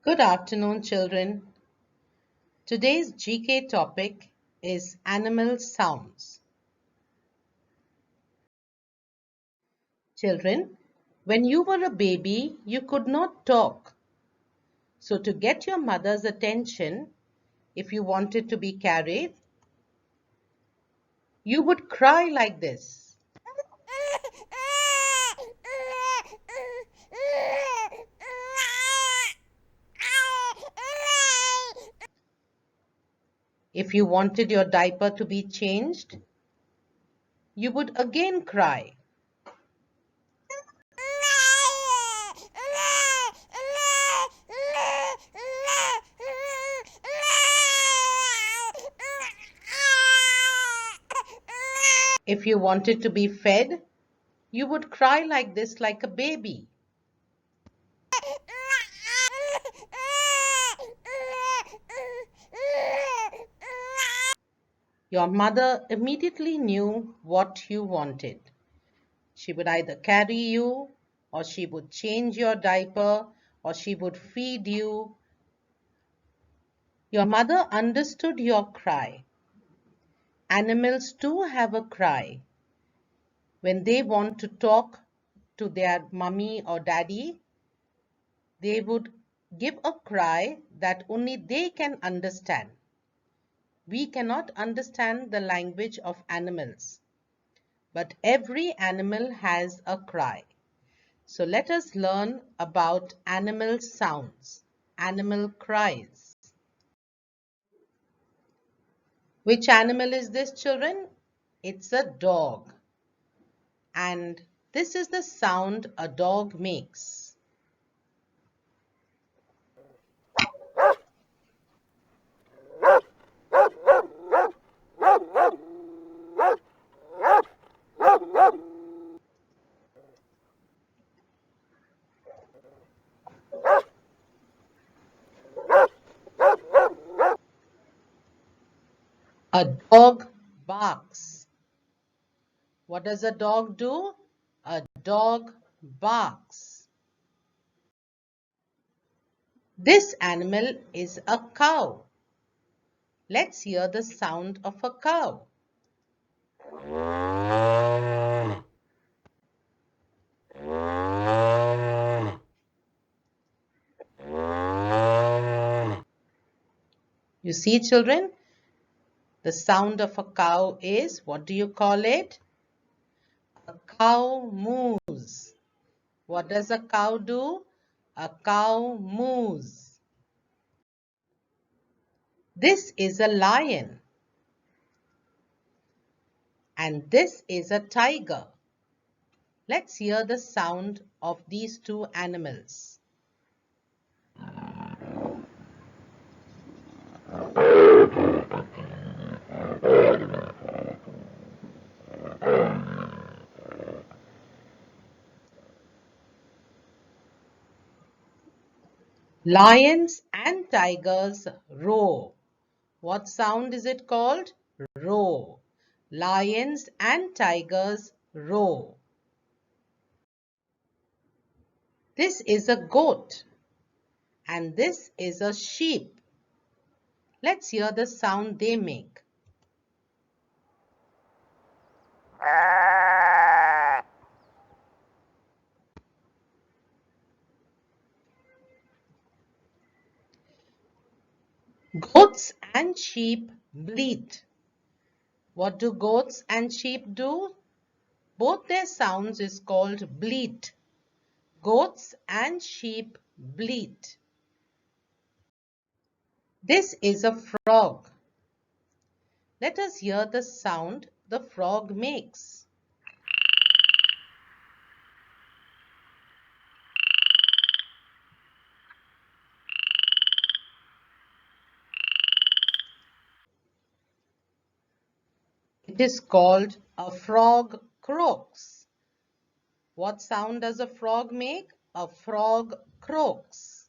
Good afternoon, children. Today's GK topic is animal sounds. Children, when you were a baby, you could not talk. So to get your mother's attention, if you wanted to be carried, you would cry like this. If you wanted your diaper to be changed, you would again cry. If you wanted to be fed, you would cry like this like a baby. Your mother immediately knew what you wanted. She would either carry you, or she would change your diaper, or she would feed you. Your mother understood your cry. Animals too have a cry. When they want to talk to their mummy or daddy, they would give a cry that only they can understand. We cannot understand the language of animals, but every animal has a cry. So let us learn about animal sounds, animal cries. Which animal is this, children? It's a dog. And this is the sound a dog makes. A dog barks. What does a dog do? A dog barks. This animal is a cow. Let's hear the sound of a cow. You see, children, the sound of a cow is, what do you call it? A cow moos. What does a cow do? A cow moos. This is a lion. And this is a tiger. Let's hear the sound of these two animals. Lions and tigers roar. What sound is it called? Roar. Lions and tigers roar. This is a goat and this is a sheep. Let's hear the sound they make. Goats and sheep bleat. What do goats and sheep do? Both their sounds is called bleat. Goats and sheep bleat. This is a frog. Let us hear the sound the frog makes. It is called a frog croaks. What sound does a frog make? A frog croaks.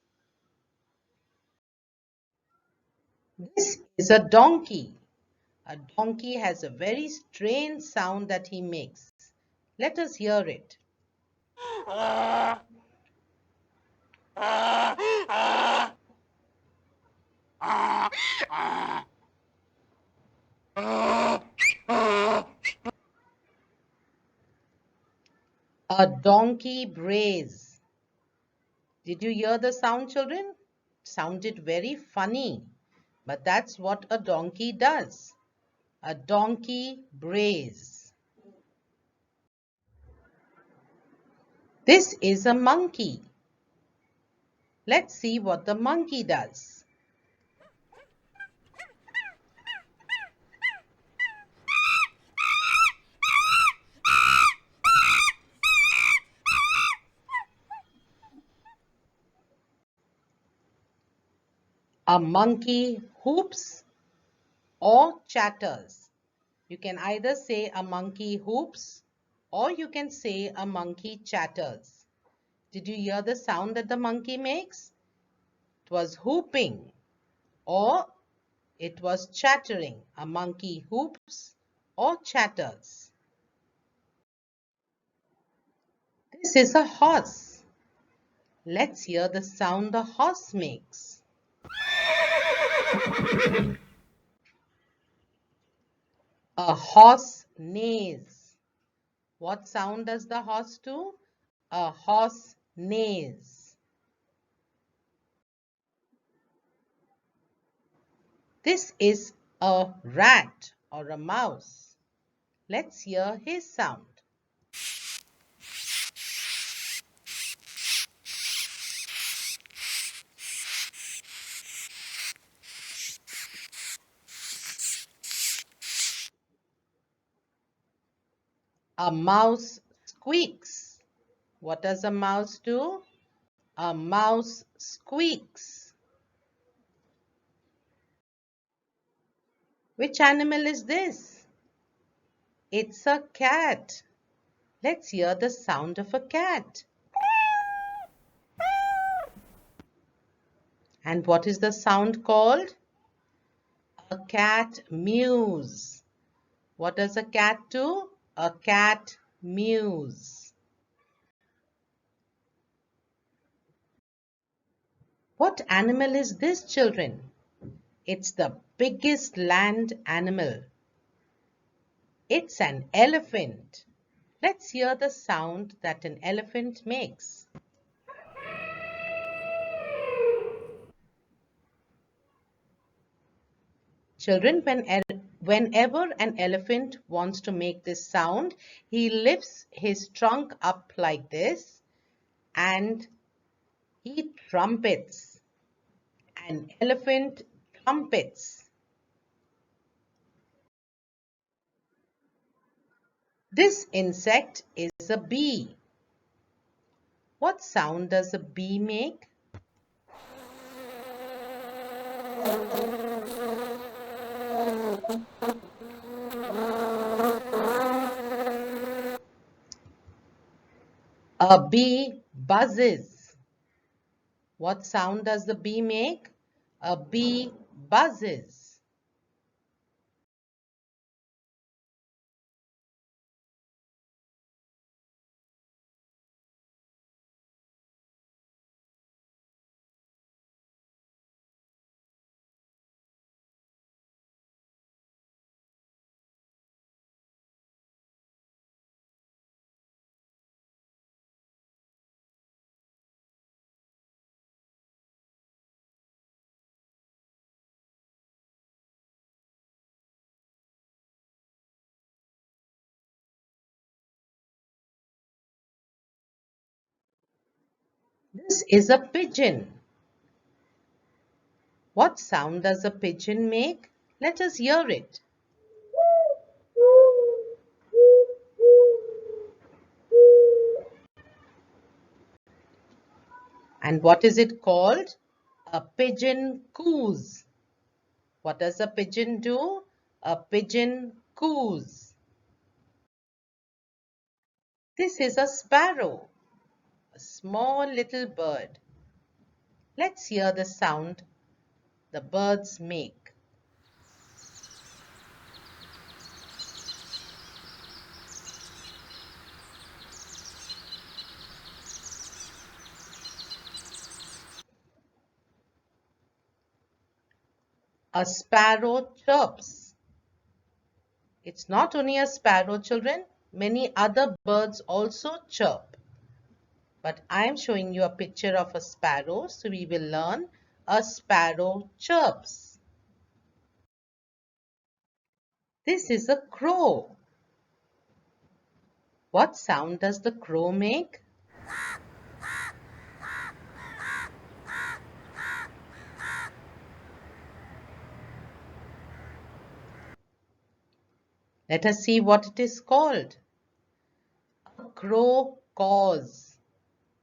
This is a donkey. A donkey has a very strange sound that he makes. Let us hear it. A donkey brays. Did you hear the sound, children? Sounded very funny, but that's what a donkey does. A donkey brays. This is a monkey. Let's see what the monkey does. A monkey hoops or chatters. You can either say a monkey hoops or you can say a monkey chatters. Did you hear the sound that the monkey makes? It was hooping or it was chattering. A monkey hoops or chatters. This is a horse. Let's hear the sound the horse makes. A horse neighs. What sound does the horse do? A horse neighs. This is a rat or a mouse. Let's hear his sound. A mouse squeaks. What does a mouse do? A mouse squeaks. Which animal is this? It's a cat. Let's hear the sound of a cat. And what is the sound called? A cat mews. What does a cat do? A cat mews. What animal is this, children? It's the biggest land animal. It's an elephant. Let's hear the sound that an elephant makes. Children, whenever an elephant wants to make this sound, he lifts his trunk up like this and he trumpets. An elephant trumpets. This insect is a bee. What sound does a bee make? A bee buzzes. What sound does the bee make? A bee buzzes. This is a pigeon. What sound does a pigeon make? Let us hear it. And what is it called? A pigeon coos. What does a pigeon do? A pigeon coos. This is a sparrow, a small little bird. Let's hear the sound the birds make. A sparrow chirps. It's not only a sparrow, children. Many other birds also chirp. but I am showing you a picture of a sparrow, so we will learn a sparrow chirps. This is a crow. What sound does the crow make? Let us see what it is called. A crow caws.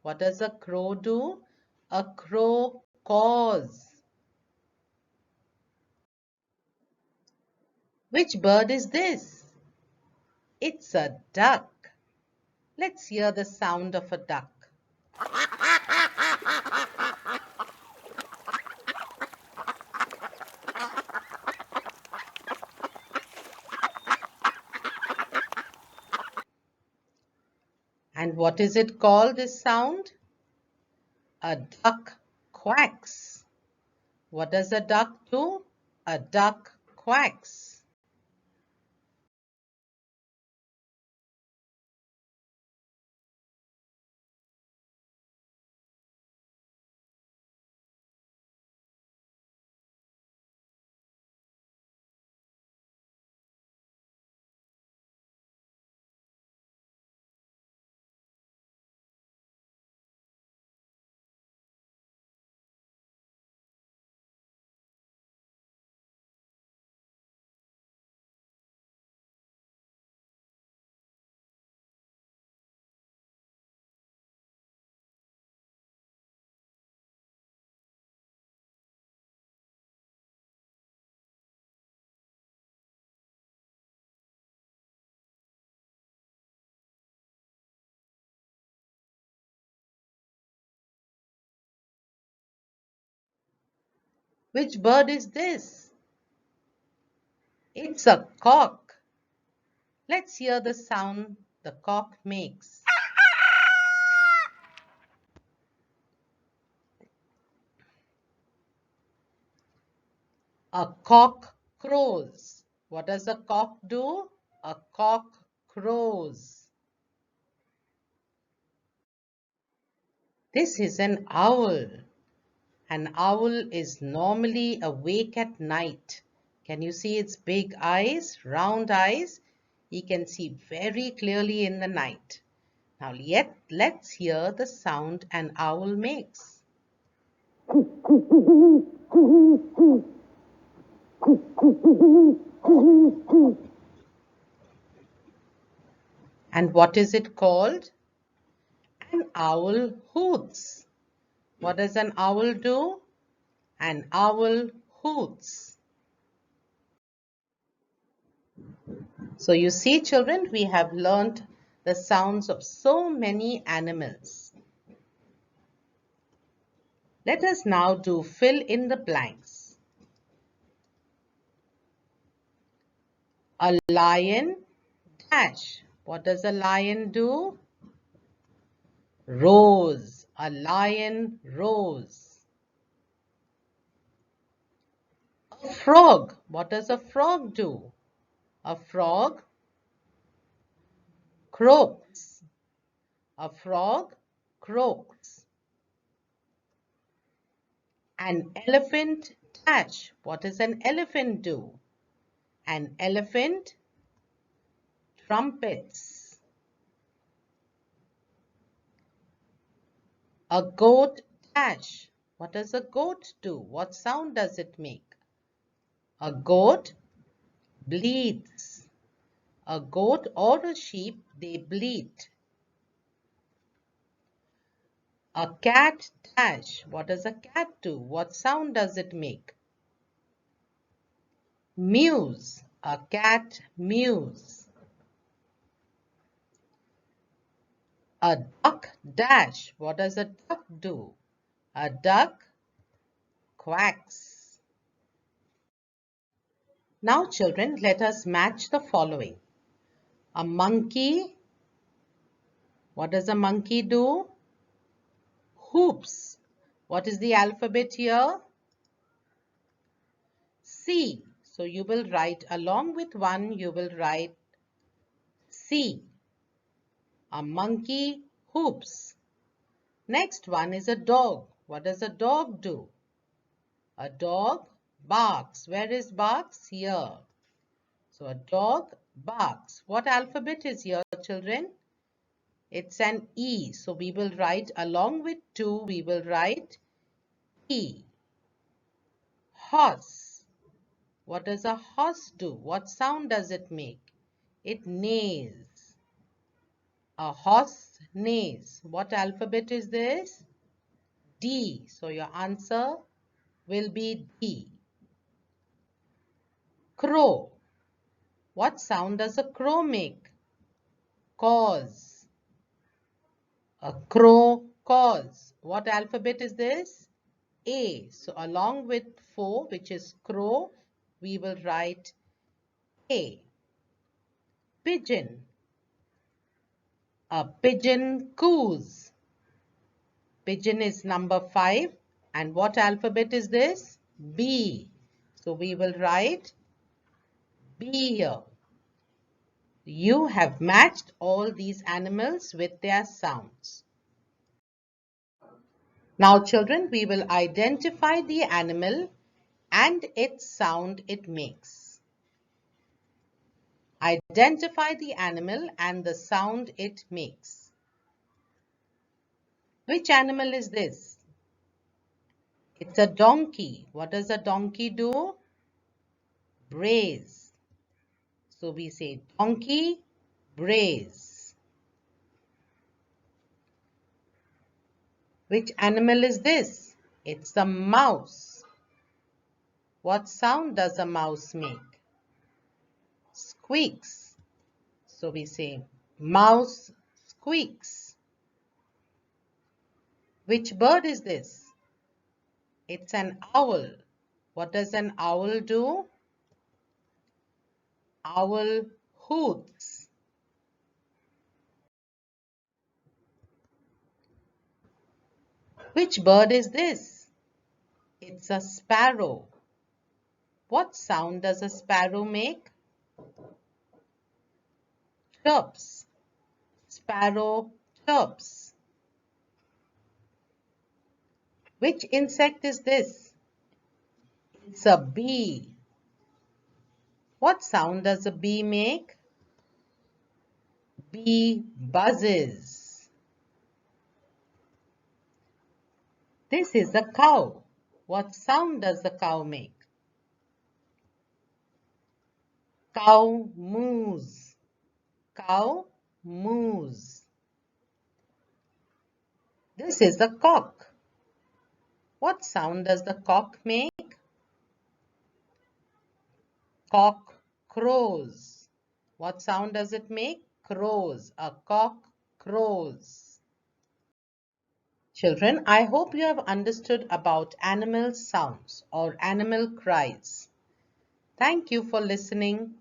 What does a crow do? A crow caws. Which bird is this? It's a duck. Let's hear the sound of a duck. And what is it called, this sound? A duck quacks. What does a duck do? A duck quacks. Which bird is this? It's a cock. Let's hear the sound the cock makes. A cock crows. What does a cock do? A cock crows. This is an owl. An owl is normally awake at night. Can you see its big eyes, round eyes? He can see very clearly in the night. Now let's hear the sound an owl makes. And what is it called? An owl hoots. What does an owl do? An owl hoots. So you see, children, we have learnt the sounds of so many animals. Let us now do fill in the blanks. A lion dash. What does a lion do? Roars. A lion roars. A frog. What does a frog do? A frog croaks. A frog croaks. An elephant dash. What does an elephant do? An elephant trumpets. A goat dash. What does a goat do? What sound does it make? A goat bleats. A goat or a sheep, they bleat. A cat dash. What does a cat do? What sound does it make? Mews. A cat mews. A duck dash. What does a duck do? A duck quacks. Now children, let us match the following. A monkey. What does a monkey do? Hoops. What is the alphabet here? C. So you will write along with one, you will write C. A monkey hoops. Next one is a dog. What does a dog do? A dog barks. Where is barks? Here. So a dog barks. What alphabet is here, children? It's an E. So we will write along with 2, we will write E. Horse. What does a horse do? What sound does it make? It neighs. A horse neighs. What alphabet is this? D. So your answer will be D. Crow. What sound does a crow make? Caws. A crow caws. What alphabet is this? A. So along with 4, which is crow, we will write A. Pigeon. A pigeon coos. Pigeon is number 5. And what alphabet is this? B. So we will write B here. You have matched all these animals with their sounds. Now children, we will identify the animal and its sound it makes. Identify the animal and the sound it makes. Which animal is this? It's a donkey. What does a donkey do? Brays. So we say donkey, brays. Which animal is this? It's a mouse. What sound does a mouse make? Squeaks. So we say mouse squeaks. Which bird is this? It's an owl. What does an owl do? Owl hoots. Which bird is this? It's a sparrow. What sound does a sparrow make? Chirps. Sparrow chirps. Which insect is this? It's a bee. What sound does a bee make? Bee buzzes. This is a cow. What sound does the cow make? Cow moos. Cow moos. This is a cock. What sound does the cock make? Cock crows. What sound does it make? Crows. A cock crows. Children, I hope you have understood about animal sounds or animal cries. Thank you for listening.